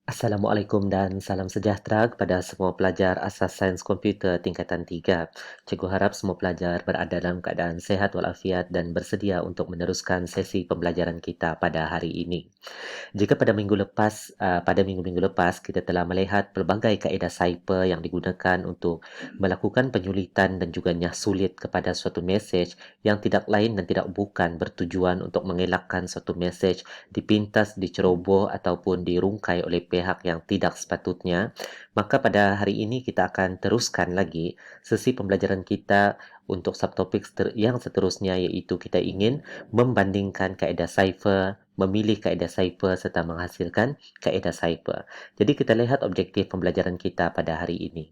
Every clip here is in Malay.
Assalamualaikum dan salam sejahtera kepada semua pelajar Asas Sains Komputer tingkatan 3. Cikgu harap semua pelajar berada dalam keadaan sehat walafiat dan bersedia untuk meneruskan sesi pembelajaran kita pada hari ini. Jika pada minggu-minggu lepas, kita telah melihat pelbagai kaedah cipher yang digunakan untuk melakukan penyulitan dan juga nyah sulit kepada suatu mesej yang tidak lain dan tidak bukan bertujuan untuk mengelakkan suatu mesej dipintas, diceroboh ataupun dirungkai oleh pihak yang tidak sepatutnya, maka pada hari ini kita akan teruskan lagi sesi pembelajaran kita untuk subtopik yang seterusnya, iaitu kita ingin membandingkan kaedah cipher, memilih kaedah cipher serta menghasilkan kaedah cipher. Jadi kita lihat objektif pembelajaran kita pada hari ini.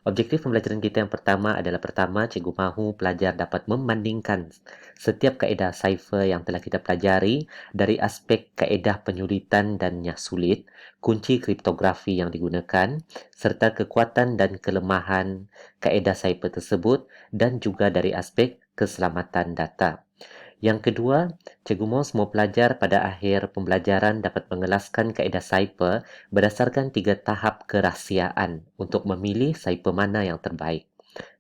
Objektif pembelajaran kita yang pertama adalah cikgu mahu pelajar dapat membandingkan setiap kaedah cipher yang telah kita pelajari dari aspek kaedah penyulitan dan nyah sulit, kunci kriptografi yang digunakan, serta kekuatan dan kelemahan kaedah cipher tersebut dan juga dari aspek keselamatan data. Yang kedua, cikgu mahu semua pelajar pada akhir pembelajaran dapat mengelaskan kaedah cipher berdasarkan 3 tahap kerahsiaan untuk memilih cipher mana yang terbaik.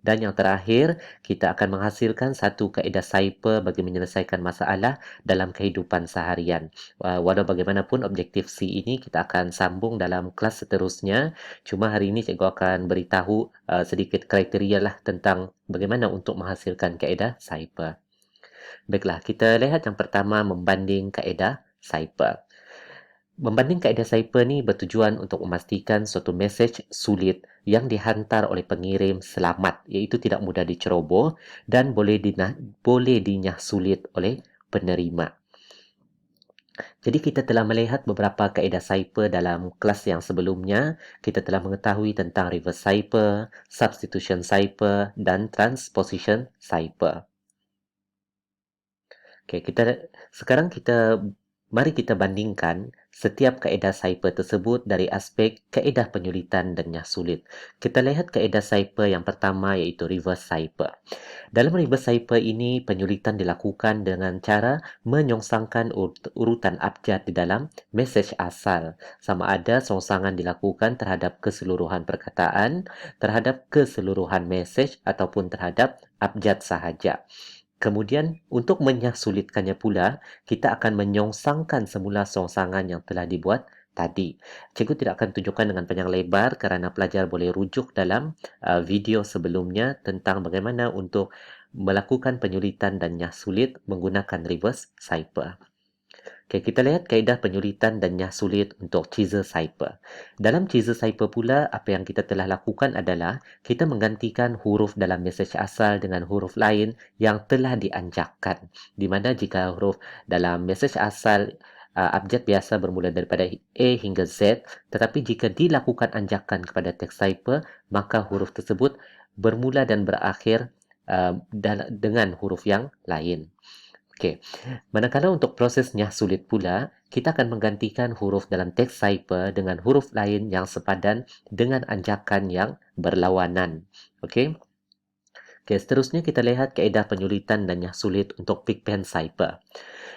Dan yang terakhir, kita akan menghasilkan satu kaedah cipher bagi menyelesaikan masalah dalam kehidupan seharian. Walau bagaimanapun objektif C ini kita akan sambung dalam kelas seterusnya. Cuma hari ini cikgu akan beritahu sedikit kriteria lah tentang bagaimana untuk menghasilkan kaedah cipher. Baiklah, kita lihat yang pertama membanding kaedah cipher. Membanding kaedah cipher ni bertujuan untuk memastikan suatu mesej sulit yang dihantar oleh pengirim selamat, iaitu tidak mudah diceroboh dan boleh dinyah sulit oleh penerima. Jadi kita telah melihat beberapa kaedah cipher dalam kelas yang sebelumnya. Kita telah mengetahui tentang reverse cipher, substitution cipher dan transposition cipher. Okey, mari kita bandingkan setiap kaedah cipher tersebut dari aspek kaedah penyulitan dan nyah sulit. Kita lihat kaedah cipher yang pertama iaitu reverse cipher. Dalam reverse cipher ini, penyulitan dilakukan dengan cara menyongsangkan urutan abjad di dalam mesej asal. Sama ada songsangan dilakukan terhadap keseluruhan perkataan, terhadap keseluruhan mesej ataupun terhadap abjad sahaja. Kemudian, untuk menyahsulitkannya pula, kita akan menyongsangkan semula songsangan yang telah dibuat tadi. Cikgu tidak akan tunjukkan dengan panjang lebar kerana pelajar boleh rujuk dalam video sebelumnya tentang bagaimana untuk melakukan penyulitan dan nyah sulit menggunakan reverse cipher. Okay, kita lihat kaedah penyulitan dan nyah sulit untuk teaser cipher. Dalam teaser cipher pula, apa yang kita telah lakukan adalah kita menggantikan huruf dalam mesej asal dengan huruf lain yang telah dianjakkan. Di mana jika huruf dalam mesej asal abjad biasa bermula daripada A hingga Z, tetapi jika dilakukan anjakan kepada teks cipher, maka huruf tersebut bermula dan berakhir dengan huruf yang lain. Okey. Manakala untuk prosesnya sulit pula, kita akan menggantikan huruf dalam teks cipher dengan huruf lain yang sepadan dengan anjakan yang berlawanan. Okey. Okey, seterusnya kita lihat kaedah penyulitan dan nyah sulit untuk Pigpen cipher.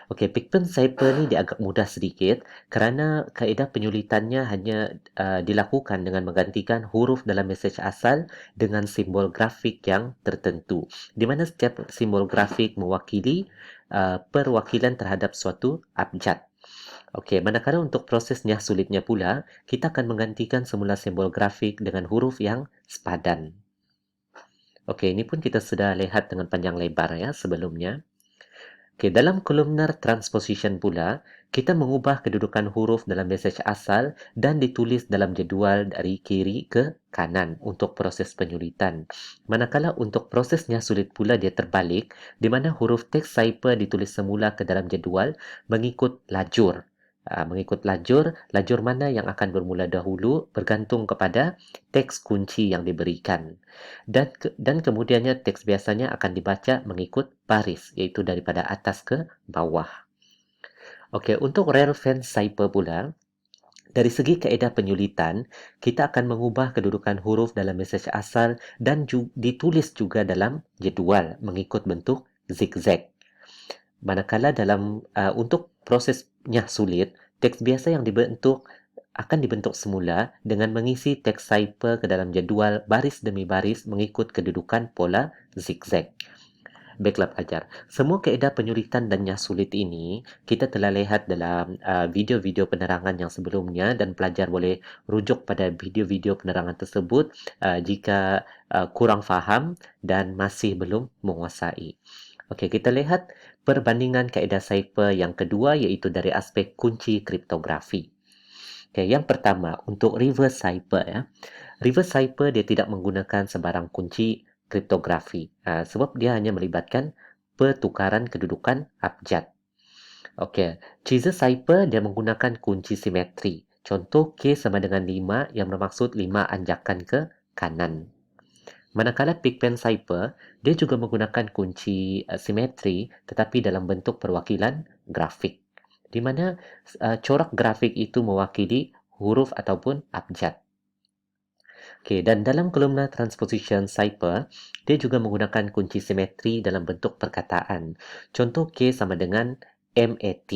Okey, Pigpen cipher ni dia agak mudah sedikit kerana kaedah penyulitannya hanya dilakukan dengan menggantikan huruf dalam mesej asal dengan simbol grafik yang tertentu. Di mana setiap simbol grafik mewakili perwakilan terhadap suatu abjad. Okey, manakala untuk prosesnya sulitnya pula, kita akan menggantikan semula simbol grafik dengan huruf yang sepadan. Okey, ini pun kita sudah lihat dengan panjang lebar ya sebelumnya. Okey, dalam kolumnar transposition pula, kita mengubah kedudukan huruf dalam mesej asal dan ditulis dalam jadual dari kiri ke kanan untuk proses penyulitan. Manakala untuk prosesnya sulit pula dia terbalik, di mana huruf teks cipher ditulis semula ke dalam jadual mengikut lajur. Lajur mana yang akan bermula dahulu bergantung kepada teks kunci yang diberikan. Dan kemudiannya teks biasanya akan dibaca mengikut baris, iaitu daripada atas ke bawah. Okey, untuk relevant cipher pula, dari segi kaedah penyulitan, kita akan mengubah kedudukan huruf dalam mesej asal dan ditulis juga dalam jadual mengikut bentuk zigzag. Manakala untuk prosesnya sulit, teks biasa yang dibentuk akan dibentuk semula dengan mengisi teks cipher ke dalam jadual baris demi baris mengikut kedudukan pola zigzag. Baiklah pelajar, semua kaedah penyulitan dan nyah sulit ini kita telah lihat dalam video-video penerangan yang sebelumnya dan pelajar boleh rujuk pada video-video penerangan tersebut jika kurang faham dan masih belum menguasai. Okey, kita lihat perbandingan kaedah cipher yang kedua iaitu dari aspek kunci kriptografi. Okey, yang pertama untuk reverse cipher ya. Reverse cipher dia tidak menggunakan sebarang kunci kriptografi sebab dia hanya melibatkan pertukaran kedudukan abjad. Okey, Caesar cipher dia menggunakan kunci simetri. Contoh K sama dengan 5 yang bermaksud 5 anjakan ke kanan. Manakala Pigpen cipher dia juga menggunakan kunci simetri tetapi dalam bentuk perwakilan grafik. Di mana corak grafik itu mewakili huruf ataupun abjad. Okey, dan dalam kolumnar transposition cipher, dia juga menggunakan kunci simetri dalam bentuk perkataan. Contoh K sama dengan MAT.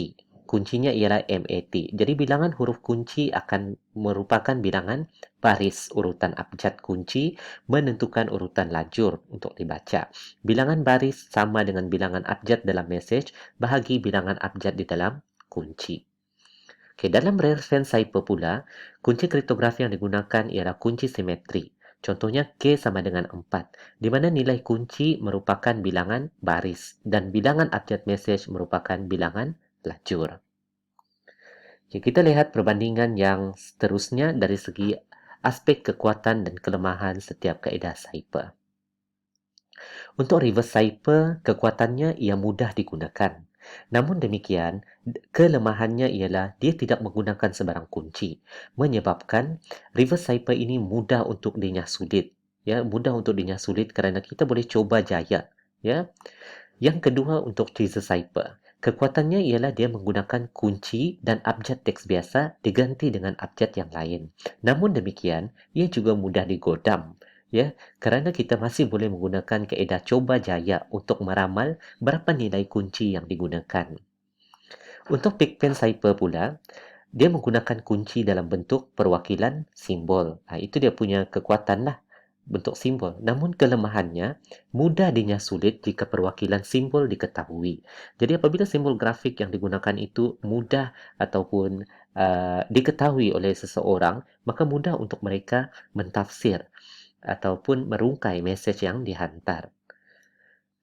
Kuncinya ialah MAT. Jadi bilangan huruf kunci akan merupakan bilangan baris urutan abjad kunci menentukan urutan lajur untuk dibaca. Bilangan baris sama dengan bilangan abjad dalam message bahagi bilangan abjad di dalam kunci. Okay, dalam reference cipher pula, kunci kriptografi yang digunakan ialah kunci simetri. Contohnya K sama dengan 4, di mana nilai kunci merupakan bilangan baris dan bilangan abjad message merupakan bilangan lajur. Okay, kita lihat perbandingan yang seterusnya dari segi aspek kekuatan dan kelemahan setiap kaedah cipher. Untuk reverse cipher, kekuatannya ia mudah digunakan. Namun demikian, kelemahannya ialah dia tidak menggunakan sebarang kunci, menyebabkan reverse cipher ini mudah untuk dinyah sulit. Ya, mudah untuk dinyah sulit kerana kita boleh cuba jaya. Ya. Yang kedua untuk Caesar cipher, kekuatannya ialah dia menggunakan kunci dan abjad teks biasa diganti dengan abjad yang lain. Namun demikian, ia juga mudah digodam. Ya, kerana kita masih boleh menggunakan kaedah cuba jaya untuk meramal berapa nilai kunci yang digunakan. Untuk Pigpen cipher pula, dia menggunakan kunci dalam bentuk perwakilan simbol. Itu dia punya kekuatan lah, bentuk simbol. Namun kelemahannya, mudah dinyah sulit jika perwakilan simbol diketahui. Jadi apabila simbol grafik yang digunakan itu mudah ataupun diketahui oleh seseorang, maka mudah untuk mereka mentafsir ataupun merungkai mesej yang dihantar.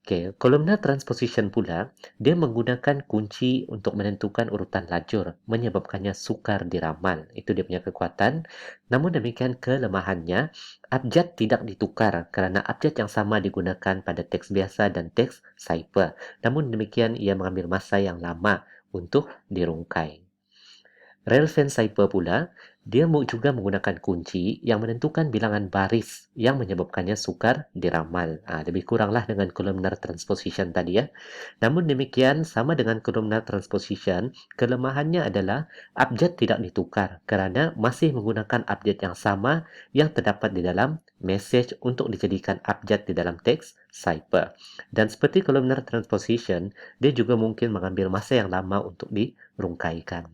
Okey, kolumnar transposition pula, dia menggunakan kunci untuk menentukan urutan lajur, menyebabkannya sukar diramal. Itu dia punya kekuatan. Namun demikian kelemahannya, abjad tidak ditukar kerana abjad yang sama digunakan pada teks biasa dan teks cipher. Namun demikian, ia mengambil masa yang lama untuk dirungkai. Relevant cipher pula, dia juga menggunakan kunci yang menentukan bilangan baris yang menyebabkannya sukar diramal. Lebih kuranglah dengan columnar transposition tadi ya. Namun demikian, sama dengan columnar transposition, kelemahannya adalah abjad tidak ditukar kerana masih menggunakan abjad yang sama yang terdapat di dalam message untuk dijadikan abjad di dalam teks cipher. Dan seperti columnar transposition, dia juga mungkin mengambil masa yang lama untuk dirungkaikan.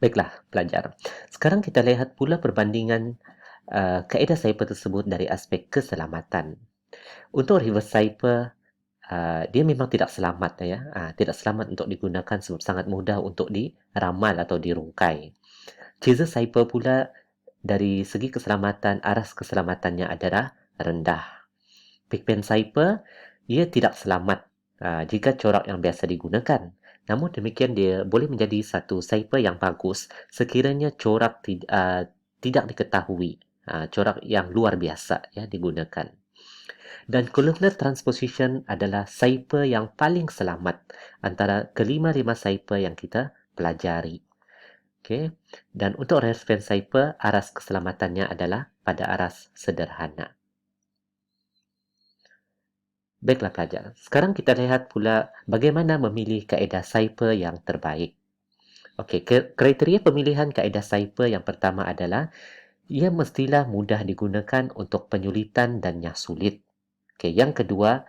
Baiklah, pelajar. Sekarang kita lihat pula perbandingan kaedah cipher tersebut dari aspek keselamatan. Untuk reverse cipher, dia memang tidak selamat ya. Tidak selamat untuk digunakan sebab sangat mudah untuk diramal atau dirungkai. Caesar cipher pula dari segi keselamatan, aras keselamatannya adalah rendah. Pigpen cipher, ia tidak selamat jika corak yang biasa digunakan. Namun demikian dia boleh menjadi satu cipher yang bagus sekiranya corak tidak diketahui, corak yang luar biasa ya digunakan. Dan columnar transposition adalah cipher yang paling selamat antara kelima-lima cipher yang kita pelajari. Okey. Dan untuk reference cipher, aras keselamatannya adalah pada aras sederhana. Baiklah pelajar, sekarang kita lihat pula bagaimana memilih kaedah cipher yang terbaik. Okey, kriteria pemilihan kaedah cipher yang pertama adalah ia mestilah mudah digunakan untuk penyulitan dan yang sulit. Okey, yang kedua,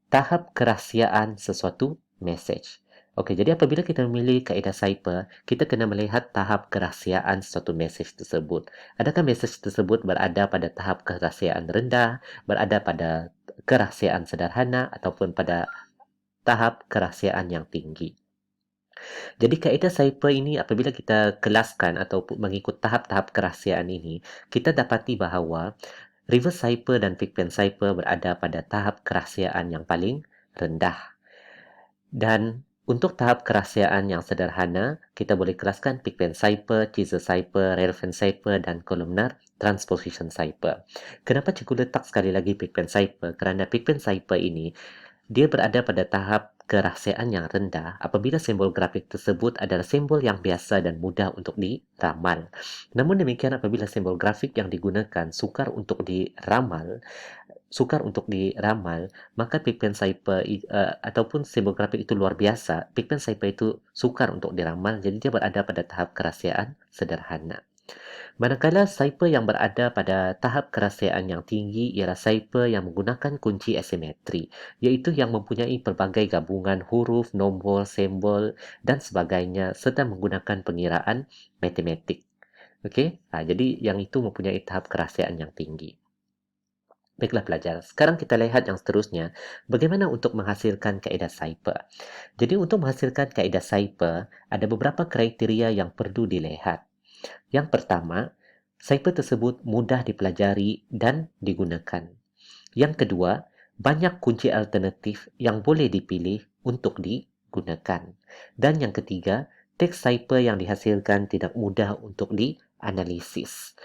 tahap kerahsiaan sesuatu message. Okey, jadi apabila kita memilih kaedah Cypher, kita kena melihat tahap kerahsiaan suatu mesej tersebut. Adakah mesej tersebut berada pada tahap kerahsiaan rendah, berada pada kerahsiaan sederhana ataupun pada tahap kerahsiaan yang tinggi. Jadi kaedah Cypher ini apabila kita kelaskan ataupun mengikut tahap-tahap kerahsiaan ini, kita dapati bahawa reverse Cypher dan Pigpen Cypher berada pada tahap kerahsiaan yang paling rendah. Dan untuk tahap kerahsiaan yang sederhana, kita boleh kelaskan Pigpen Cypher, Teaser Cypher, Relevant Cypher dan Columnar Transposition Cypher. Kenapa cikgu letak sekali lagi Pigpen Cypher? Kerana Pigpen Cypher ini dia berada pada tahap kerahsiaan yang rendah apabila simbol grafik tersebut adalah simbol yang biasa dan mudah untuk diramal. Namun demikian apabila simbol grafik yang digunakan sukar untuk diramal, maka Pigpen Cypher ataupun simbol grafik itu luar biasa, Pigpen Cypher itu sukar untuk diramal, jadi dia berada pada tahap kerahsiaan sederhana. Manakala Cypher yang berada pada tahap kerahsiaan yang tinggi ialah Cypher yang menggunakan kunci asimetri, iaitu yang mempunyai pelbagai gabungan huruf, nombor, simbol dan sebagainya serta menggunakan pengiraan matematik. Okey, jadi yang itu mempunyai tahap kerahsiaan yang tinggi. Baiklah pelajar, sekarang kita lihat yang seterusnya, bagaimana untuk menghasilkan kaedah Cypher. Jadi untuk menghasilkan kaedah Cypher, ada beberapa kriteria yang perlu dilihat. Yang pertama, Cypher tersebut mudah dipelajari dan digunakan. Yang kedua, banyak kunci alternatif yang boleh dipilih untuk digunakan. Dan yang ketiga, teks Cypher yang dihasilkan tidak mudah untuk dianalisis.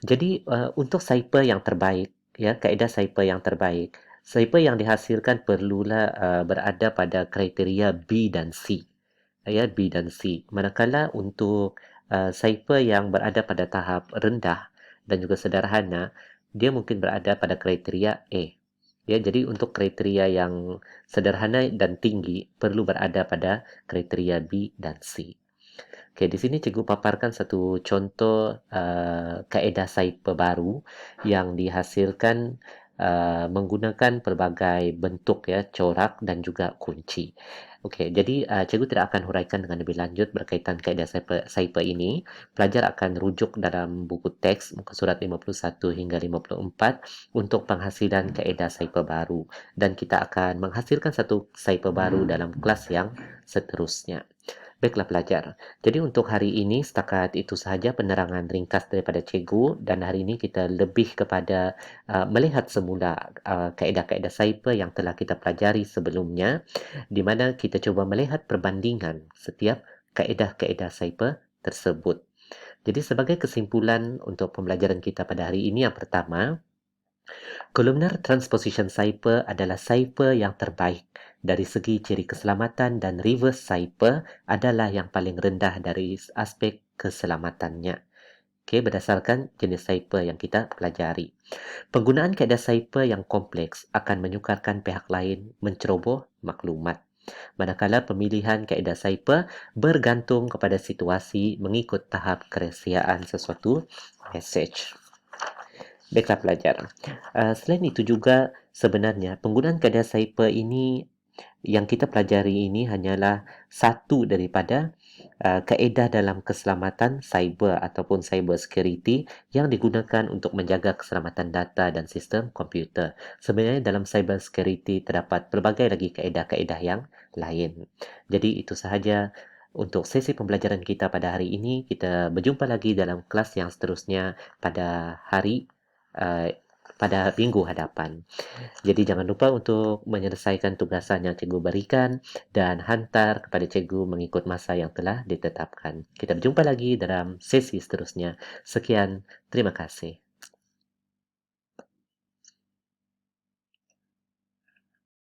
Jadi untuk Cypher yang terbaik, ya, kaedah Cypher yang terbaik, Cypher yang dihasilkan perlulah berada pada kriteria B dan C. Ya, B dan C. Manakala untuk Cypher yang berada pada tahap rendah dan juga sederhana, dia mungkin berada pada kriteria A. Ya, jadi untuk kriteria yang sederhana dan tinggi perlu berada pada kriteria B dan C. Okey, di sini cikgu paparkan satu contoh kaedah Cypher baru yang dihasilkan menggunakan pelbagai bentuk, ya, corak dan juga kunci. Okey, jadi cikgu tidak akan huraikan dengan lebih lanjut berkaitan kaedah Cypher ini. Pelajar akan rujuk dalam buku teks muka surat 51 hingga 54 untuk penghasilan kaedah Cypher baru, dan kita akan menghasilkan satu Cypher baru dalam kelas yang seterusnya. Baiklah pelajar, jadi untuk hari ini setakat itu sahaja penerangan ringkas daripada cikgu, dan hari ini kita lebih kepada melihat semula kaedah-kaedah Cypher yang telah kita pelajari sebelumnya, di mana kita cuba melihat perbandingan setiap kaedah-kaedah Cypher tersebut. Jadi sebagai kesimpulan untuk pembelajaran kita pada hari ini, yang pertama, Columnar Transposition Cypher adalah Cypher yang terbaik dari segi ciri keselamatan, dan Reverse Cypher adalah yang paling rendah dari aspek keselamatannya. Okey, berdasarkan jenis Cypher yang kita pelajari. Penggunaan kaedah Cypher yang kompleks akan menyukarkan pihak lain menceroboh maklumat. Manakala pemilihan kaedah Cypher bergantung kepada situasi mengikut tahap kerahsiaan sesuatu mesej. Baiklah pelajar. Selain itu juga sebenarnya penggunaan kaedah Cypher ini yang kita pelajari ini hanyalah satu daripada kaedah dalam keselamatan cyber ataupun cyber security yang digunakan untuk menjaga keselamatan data dan sistem komputer. Sebenarnya dalam cyber security terdapat pelbagai lagi kaedah-kaedah yang lain. Jadi itu sahaja untuk sesi pembelajaran kita pada hari ini. Kita berjumpa lagi dalam kelas yang seterusnya pada pada minggu hadapan. Jadi jangan lupa untuk menyelesaikan tugasan yang cikgu berikan dan hantar kepada cikgu mengikut masa yang telah ditetapkan. Kita berjumpa lagi dalam sesi seterusnya. Sekian, terima kasih.